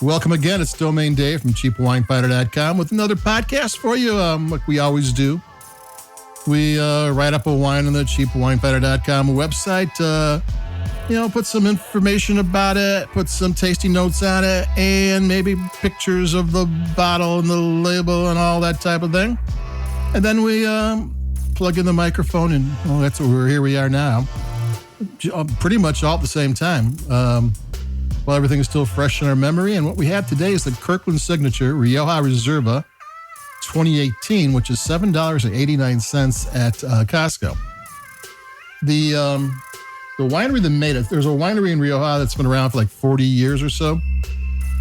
Welcome again. It's Domain Dave from CheapWineFinder.com with another podcast for you, like we always do. We write up a wine on the CheapWineFinder.com website, put some information about it, put some tasty notes on it, and maybe pictures of the bottle and the label and all that type of thing. And then we plug in the microphone, and that's what here we are now. Pretty much all at the same time. While everything is still fresh in our memory. And what we have today is the Kirkland Signature Rioja Reserva 2018, which is $7.89 at Costco. The winery that made it, there's a winery in Rioja that's been around for like 40 years or so.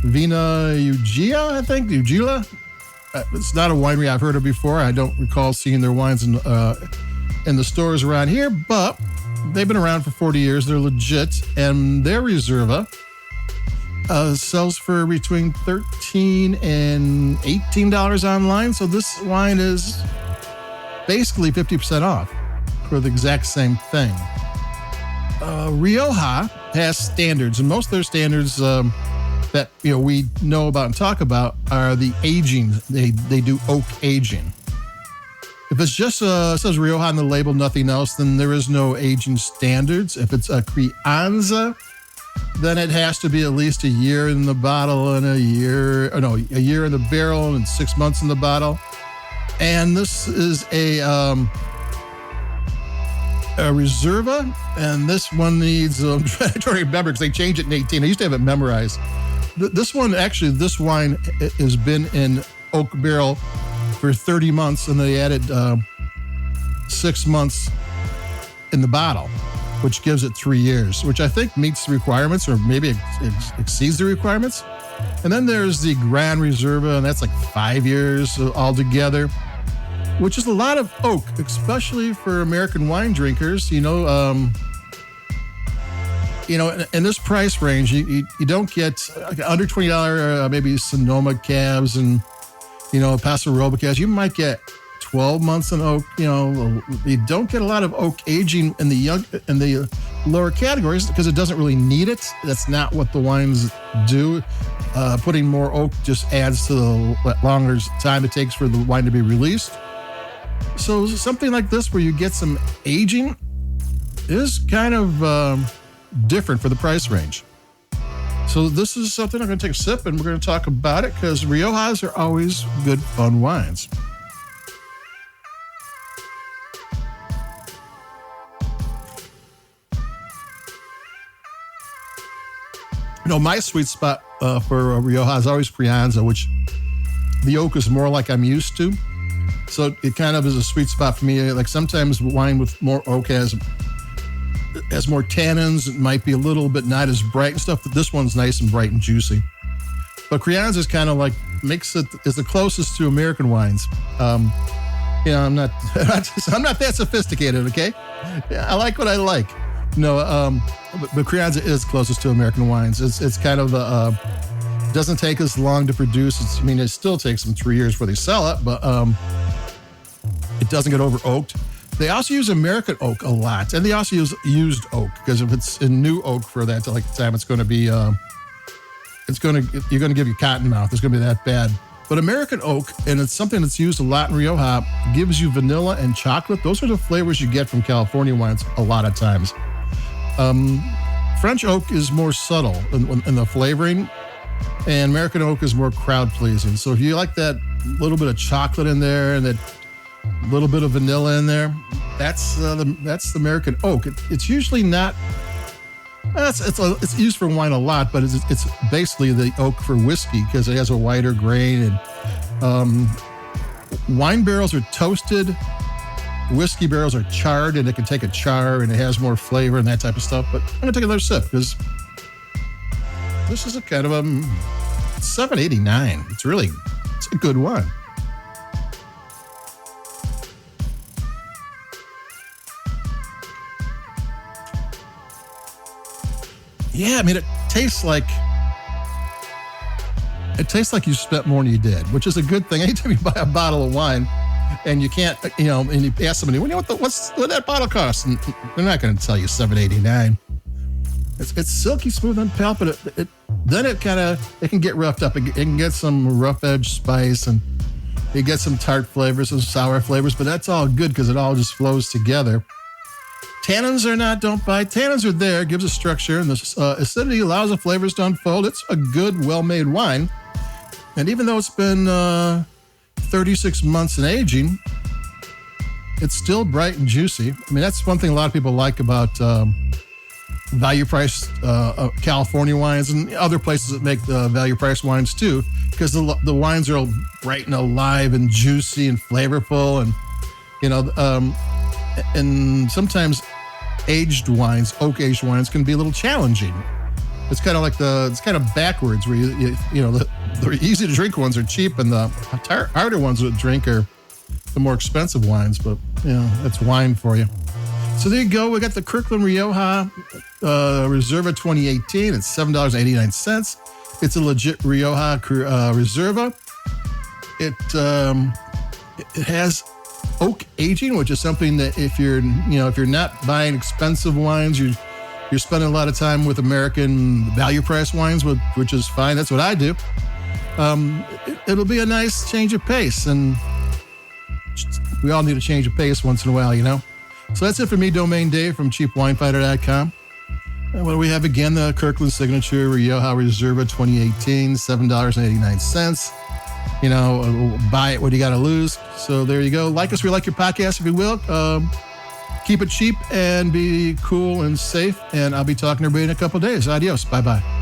Vina Eugea, I think, Eugea. It's not a winery I've heard of before. I don't recall seeing their wines in the stores around here, but they've been around for 40 years. They're legit, and their Reserva sells for between $13 and $18 online. So this wine is basically 50% off for the exact same thing. Rioja has standards, and most of their standards that we know about and talk about are the aging. They do oak aging. If it's just says Rioja on the label, nothing else, then there is no aging standards. If it's a Crianza, then it has to be at least a year in the bottle and a year in the barrel and 6 months in the bottle. And this is a Reserva, and this one needs, I'm trying to remember because they changed it in 18. I used to have it memorized. This wine has been in oak barrel for 30 months, and they added 6 months in the bottle, which gives it 3 years, which I think meets the requirements or maybe exceeds the requirements. And then there's the Grand Reserva, and that's like 5 years altogether, which is a lot of oak, especially for American wine drinkers. In this price range, you don't get under $20 maybe Sonoma cabs and Paso Robles cabs. You might get 12 months in oak. You don't get a lot of oak aging in the lower categories because it doesn't really need it. That's not what the wines do. Putting more oak just adds to the longer time it takes for the wine to be released. So something like this where you get some aging is kind of different for the price range. So this is something I'm going to take a sip and we're going to talk about it because Riojas are always good, fun wines. My sweet spot for Rioja is always Crianza, which the oak is more like I'm used to. So it kind of is a sweet spot for me. Like sometimes wine with more oak has more tannins. It might be a little bit not as bright and stuff. But this one's nice and bright and juicy. But Crianza is kind of like is the closest to American wines. I'm not that sophisticated. Okay, I like what I like. But Crianza is closest to American wines. It's kind of doesn't take as long to produce. It still takes them 3 years before they sell it, but it doesn't get over oaked. They also use American oak a lot, and they also use used oak because if it's in new oak for that time, it's going to be you're going to give you cotton mouth. It's going to be that bad. But American oak, and it's something that's used a lot in Rioja, gives you vanilla and chocolate. Those are the flavors you get from California wines a lot of times. French oak is more subtle in the flavoring, and American oak is more crowd pleasing. So if you like that little bit of chocolate in there and that little bit of vanilla in there, that's the American oak. It's usually not. It's used for wine a lot, but it's basically the oak for whiskey because it has a wider grain, and wine barrels are toasted. Whiskey barrels are charred, and it can take a char, and it has more flavor and that type of stuff. But I'm going to take another sip because this is a kind of $7.89. It's a good wine. Yeah, it tastes like you spent more than you did, which is a good thing. Anytime you buy a bottle of wine and you can't, and you ask somebody, what that bottle cost? And they're not going to tell you $7.89. It's silky smooth on palate, but then it can get roughed up. It can get some rough edge spice, and you get some tart flavors, some sour flavors, but that's all good because it all just flows together. Tannins or not, don't bite. Tannins are there, gives a structure, and the acidity allows the flavors to unfold. It's a good, well-made wine. And even though it's been 36 months in aging, it's still bright and juicy. I mean, that's one thing a lot of people like about value-priced California wines and other places that make the value-priced wines too, because the wines are all bright and alive and juicy and flavorful, and and sometimes aged wines, oak-aged wines, can be a little challenging. It's kind of like it's kind of backwards, where the easy to drink ones are cheap, and the harder ones to drink are the more expensive wines. But that's wine for you. So there you go. We got the Kirkland Rioja Reserva 2018. It's $7.89. It's a legit Rioja Reserva. It has oak aging, which is something that if you're not buying expensive wines, you're spending a lot of time with American value price wines, which is fine. That's what I do. It'll be a nice change of pace, and we all need a change of pace once in a while, So that's it for me, Domain Dave from CheapWineFighter.com. And what do we have again? The Kirkland Signature Rioja Reserva 2018, $7.89. Buy it. What do you got to lose? So there you go. Like us, we like your podcast, if you will. Keep it cheap and be cool and safe. And I'll be talking to everybody in a couple of days. Adios. Bye-bye.